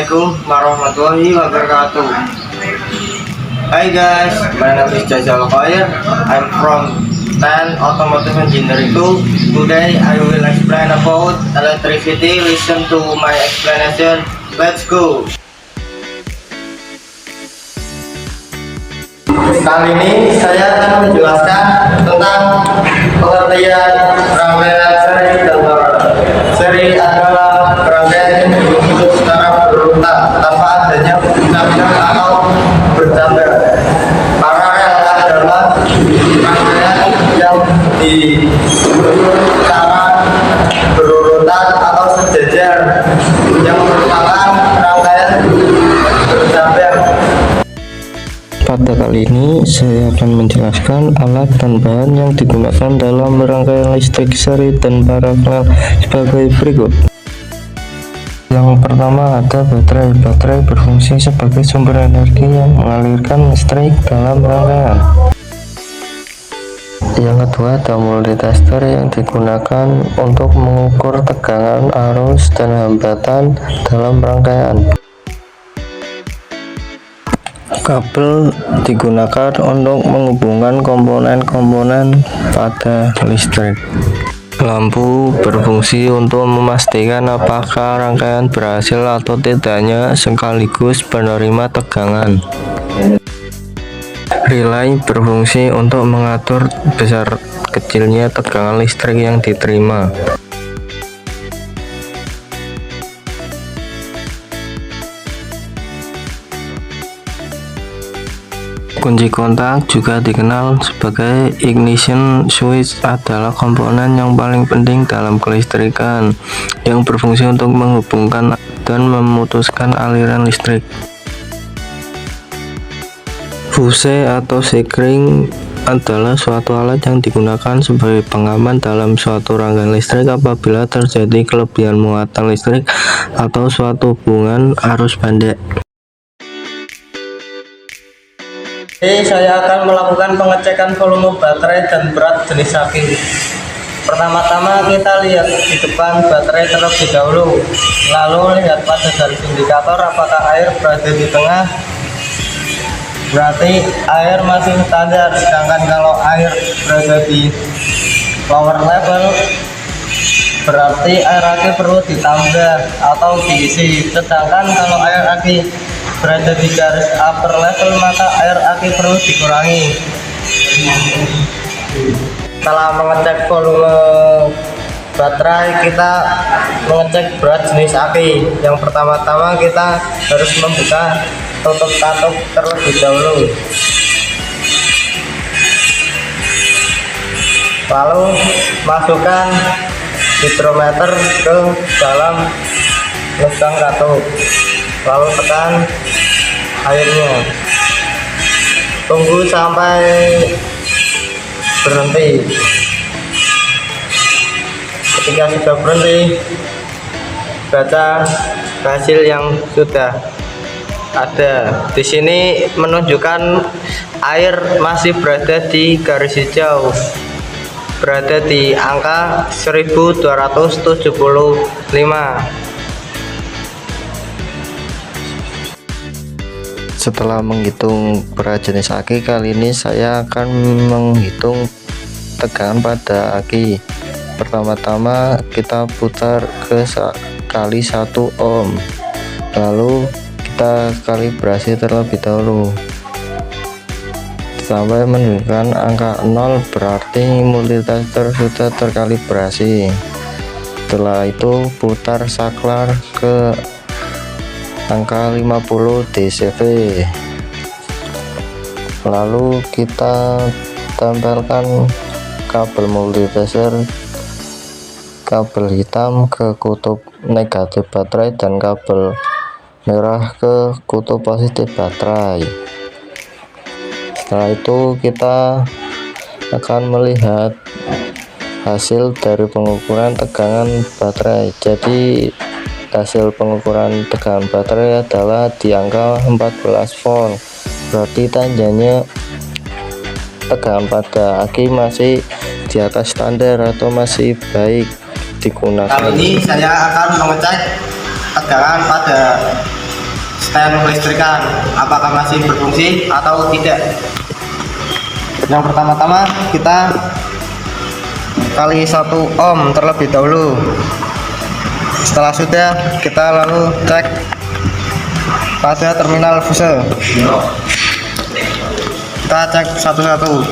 Assalamualaikum warahmatullahi wabarakatuh. Hi guys, my name is Jazal Khair. I'm from 10 Automotive Engineering 2. Today I will explain about electricity. Listen to my explanation. Let's go. Kali ini saya akan menjelaskan tentang pengertian rangkaian seri dan torus. Seri adalah rangkaian yang dibentuk secara berurutan tanpa adanya puncaknya atau bercabang. Paralel adalah rangkaian yang dibentuk secara berurutan atau sejajar, yang merupakan rangkaian bercabang. Pada kali ini saya akan menjelaskan alat dan bahan yang digunakan dalam rangkaian listrik seri dan paralel sebagai berikut. Yang pertama ada baterai. Baterai berfungsi sebagai sumber energi yang mengalirkan listrik dalam rangkaian. Yang kedua ada multitester yang digunakan untuk mengukur tegangan, arus, dan hambatan dalam rangkaian. Kabel digunakan untuk menghubungkan komponen-komponen pada listrik. Lampu berfungsi untuk memastikan apakah rangkaian berhasil atau tidaknya sekaligus menerima tegangan. Relay berfungsi untuk mengatur besar kecilnya tegangan listrik yang diterima. Kunci kontak, juga dikenal sebagai ignition switch, adalah komponen yang paling penting dalam kelistrikan yang berfungsi untuk menghubungkan dan memutuskan aliran listrik. Fuse atau sekring adalah suatu alat yang digunakan sebagai pengaman dalam suatu rangkaian listrik apabila terjadi kelebihan muatan listrik atau suatu hubungan arus pendek. Saya akan melakukan pengecekan volume baterai dan berat jenis aki. Pertama-tama kita lihat di depan baterai terlebih dahulu, lalu lihat pada garis indikator apakah air berada di tengah, berarti air masih standar. Sedangkan kalau air berada di lower level, berarti air aki perlu ditambah atau diisi. Sedangkan kalau air aki berada di garis upper level, maka air aki perlu dikurangi. Setelah mengecek volume baterai, kita mengecek berat jenis aki. Yang pertama-tama kita harus membuka tutup katup terlebih dahulu, lalu masukkan hidrometer ke dalam lubang katup, lalu tekan airnya, tunggu sampai berhenti. Ketika sudah berhenti, baca hasil yang sudah ada. Di sini menunjukkan air masih berada di garis hijau, berada di angka 1275. Setelah menghitung berat jenis aki, kali ini saya akan menghitung tegangan pada aki. Pertama-tama kita putar ke kali 1 ohm, lalu kita kalibrasi terlebih dahulu sampai menunjukkan angka 0, berarti multitester sudah terkalibrasi. Setelah itu putar saklar ke angka 50 dcv, lalu kita tempelkan kabel multitester, kabel hitam ke kutub negatif baterai dan kabel merah ke kutub positif baterai. Setelah itu kita akan melihat hasil dari pengukuran tegangan baterai. Jadi hasil pengukuran tegangan baterai adalah di angka 14 volt, berarti tandanya tegangan pada aki masih di atas standar atau masih baik digunakan. Kali ini saya akan mengecek tegangan pada stand kelistrikan apakah masih berfungsi atau tidak. Yang pertama-tama kita kali 1 ohm terlebih dahulu. Setelah sudah, kita lalu cek pada terminal fuse. Kita cek satu-satu.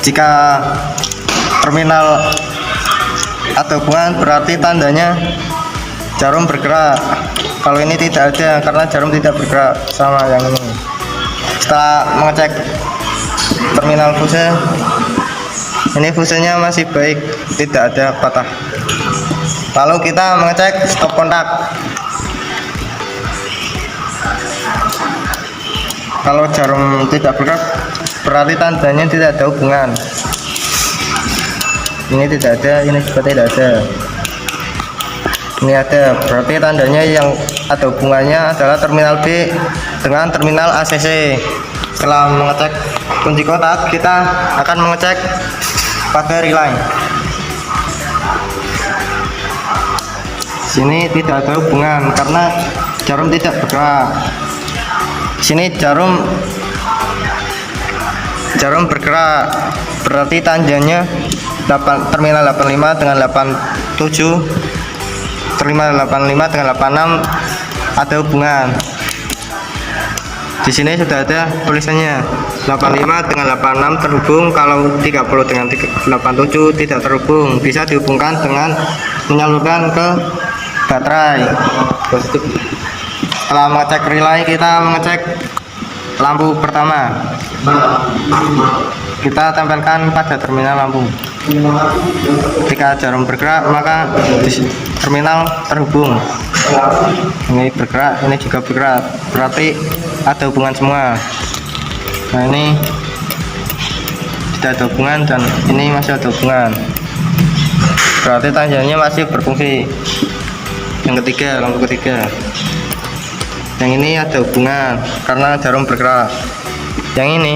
Jika terminal ada hubungan berarti tandanya jarum bergerak. Kalau ini tidak ada karena jarum tidak bergerak, sama yang ini. Setelah mengecek terminal fuse, ini fusenya masih baik, tidak ada patah. Lalu kita mengecek stop kontak. Kalau jarum tidak bergerak berarti tandanya tidak ada hubungan. Ini tidak ada, ini juga tidak ada. Ini ada, berarti tandanya yang ada hubungannya adalah terminal B dengan terminal ACC. Setelah mengecek kunci kontak, kita akan mengecek pada relay. Sini tidak ada hubungan karena jarum tidak bergerak. Sini jarum bergerak, berarti tandanya terminal 85 dengan 87, terminal 85 dengan 86 ada hubungan. Di sini sudah ada tulisannya 85 dengan 86 terhubung, kalau 30 dengan 87 tidak terhubung. Bisa dihubungkan dengan menyalurkan ke baterai. Setelah mengecek relay, kita mengecek lampu pertama. Kita tempelkan pada terminal lampu. Ketika jarum bergerak maka terminal terhubung. Ini bergerak, ini juga bergerak, berarti ada hubungan semua. Nah, ini tidak ada hubungan dan ini masih ada hubungan, berarti tandanya masih berfungsi. Yang ketiga, lampu ketiga, yang ini ada hubungan karena jarum bergerak. Yang ini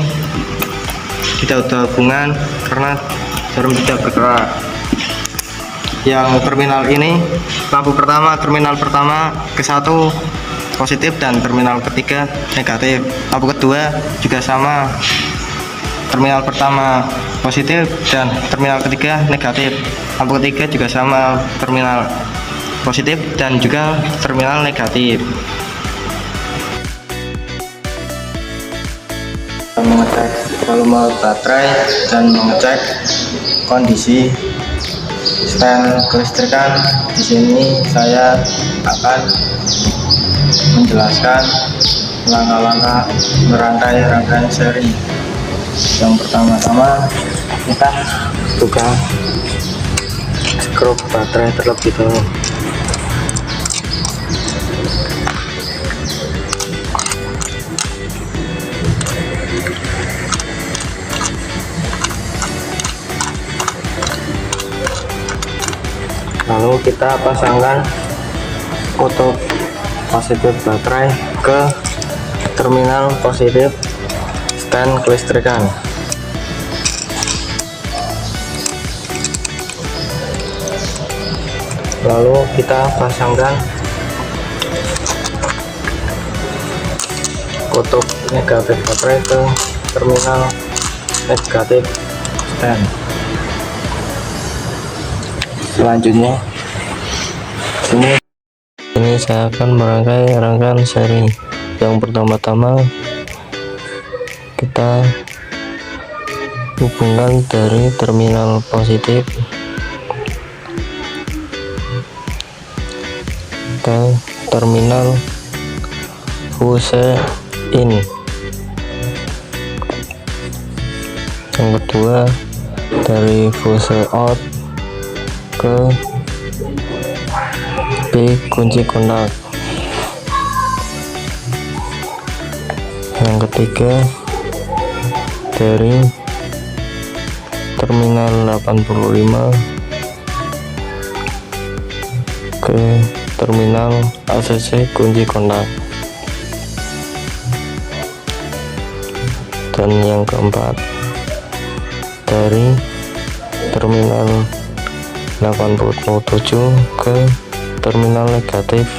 tidak ada hubungan karena jarum tidak bergerak. Yang terminal ini, lampu pertama, terminal pertama ke 1 positif dan terminal ketiga negatif. Lampu kedua juga sama, terminal pertama positif dan terminal ketiga negatif. Lampu ketiga juga sama, terminal positif dan juga terminal negatif. Mengecek volume baterai dan mengecek kondisi stand kelistrikan. Di sini saya akan menjelaskan langkah-langkah merangkai rangkaian seri. Yang pertama-tama kita buka skrup baterai terlebih dahulu. Lalu kita pasangkan kutub positif baterai ke terminal positif stand kelistrikan. Lalu kita pasangkan kutub negatif baterai ke terminal negatif stand. Selanjutnya ini saya akan merangkai rangkaian seri. Yang pertama-tama kita hubungkan dari terminal positif ke terminal fuse in. Yang kedua dari fuse out ke B kunci kontak. Yang ketiga dari terminal 85 ke terminal ACC kunci kontak. Dan yang keempat dari terminal 87 ke terminal negatif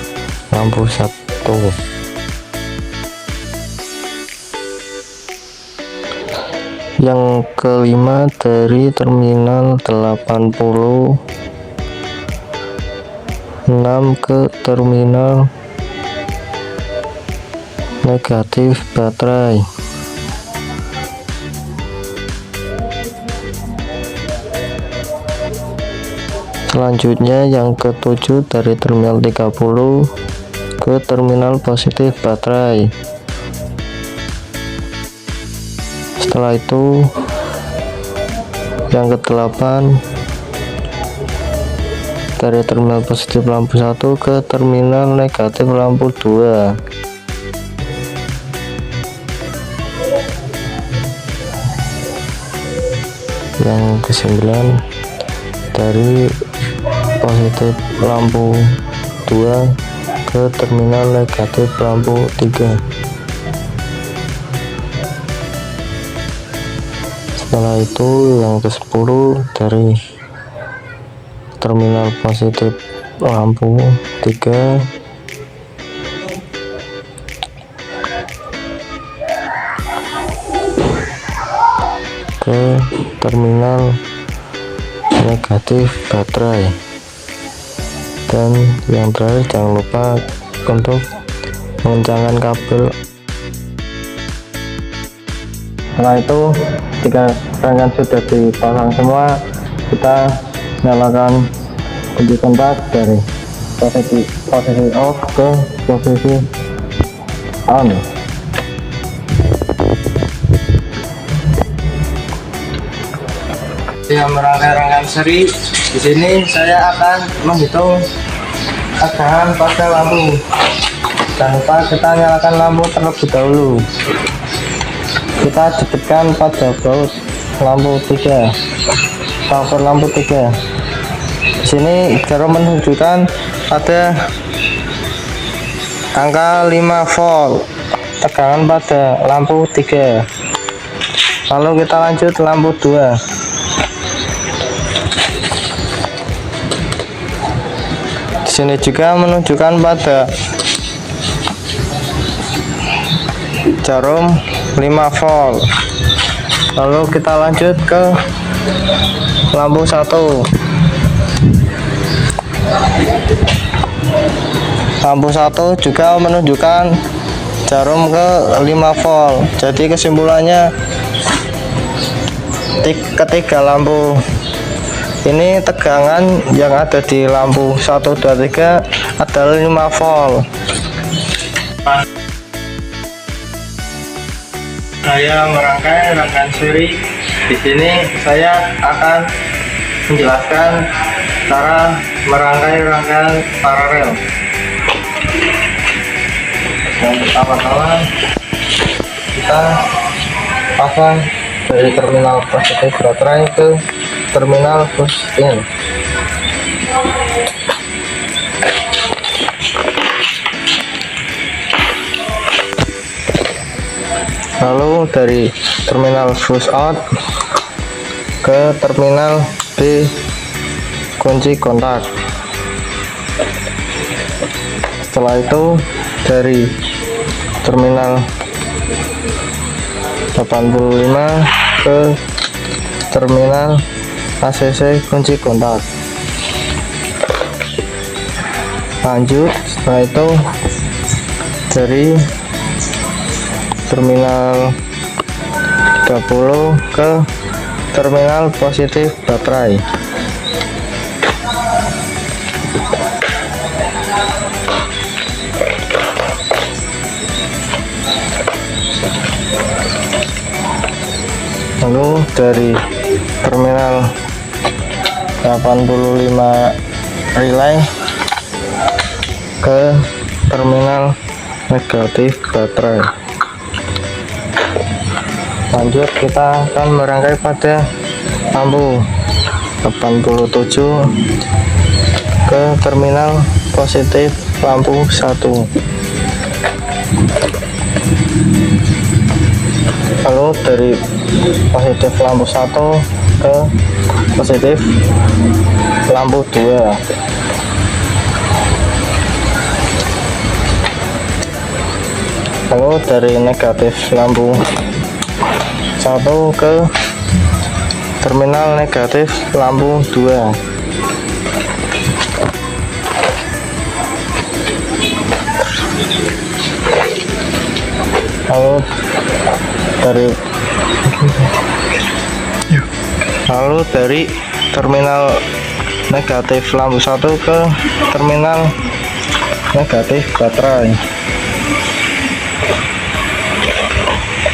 lampu 1. Yang kelima, dari terminal 86 ke terminal negatif baterai. Selanjutnya yang ketujuh, dari terminal 30 ke terminal positif baterai. Setelah itu yang ke-8, dari terminal positif lampu 1 ke terminal negatif lampu 2. Yang ke-9, dari positif lampu 2 ke terminal negatif lampu 3. Setelah itu yang ke-10, dari terminal positif lampu 3 ke terminal negatif baterai. Dan yang terakhir, jangan lupa untuk mengencangkan kabel. Setelah itu, jika rangkaian sudah dipasang semua, kita nyalakan kunci kontak dari posisi off ke posisi on. Ya, merangkai rangkaian seri. Di sini saya akan menghitung tegangan pada lampu. Jangan lupa kita nyalakan lampu terlebih dahulu. Kita dekatkan pada baut lampu 3, cover lampu 3. Di sini jarum menunjukkan pada angka 5 volt tegangan pada lampu 3. Lalu kita lanjut lampu 2. Di sini juga menunjukkan pada jarum 5 volt. Lalu kita lanjut ke lampu 1. Lampu 1 juga menunjukkan jarum ke 5 volt. Jadi kesimpulannya, ketiga lampu ini tegangan yang ada di lampu 1, 2, 3 adalah 5 volt. Saya merangkai rangkaian seri. Di sini saya akan menjelaskan cara merangkai rangkaian paralel. Yang pertama-tama kita pasang dari terminal positif baterai ke terminal push in. Lalu dari terminal push out ke terminal B kunci kontak. Setelah itu dari terminal 85 ke terminal ACC kunci kontak. Lanjut, setelah itu dari terminal 30 ke terminal positif baterai. Lalu dari terminal 85 relay ke terminal negatif baterai. Lanjut, kita akan merangkai pada lampu 87 ke terminal positif lampu 1. Lalu dari positif lampu 1 ke positif lampu 2. Lalu dari negatif lampu 1 ke terminal negatif lampu 2. Lalu dari terminal negatif lampu 1 ke terminal negatif baterai.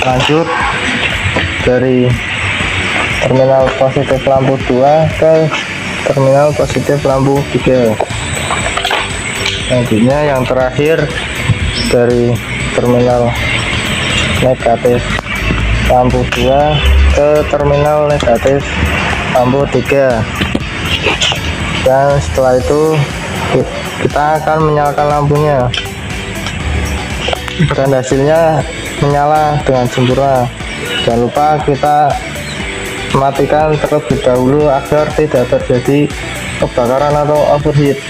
Lanjut dari terminal positif lampu 2 ke terminal positif lampu 3. Selanjutnya yang terakhir dari terminal negatif lampu 2 ke terminal negatif lampu 3. Dan setelah itu kita akan menyalakan lampunya dan hasilnya menyala dengan sempurna. Jangan lupa kita matikan terlebih dahulu agar tidak terjadi kebakaran atau overheat.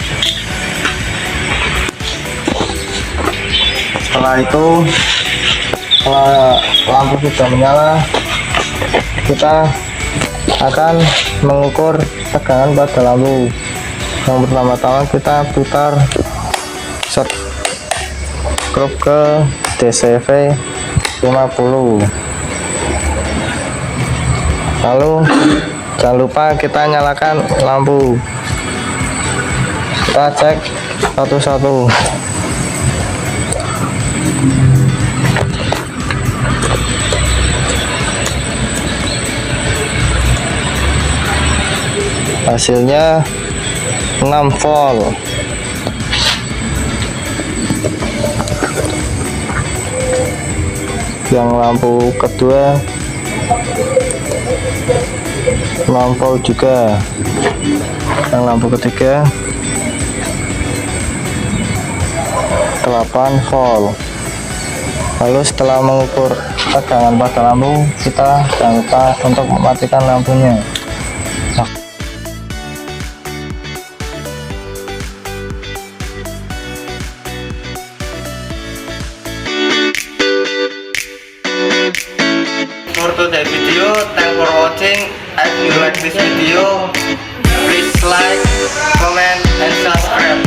Setelah itu, setelah lampu sudah menyala, kita akan mengukur tegangan pada lampu. Yang pertama-tama kita putar skrup ke DCV 50. Lalu jangan lupa kita nyalakan lampu. Kita cek satu-satu. Hasilnya 6 volt. Yang lampu kedua 6 volt juga. Yang lampu ketiga 8 volt. Lalu setelah mengukur tegangan pada lampu, kita jangan lupa untuk mematikan lampunya. For today's video, thanks for watching. If you like this video, please like, comment, and subscribe.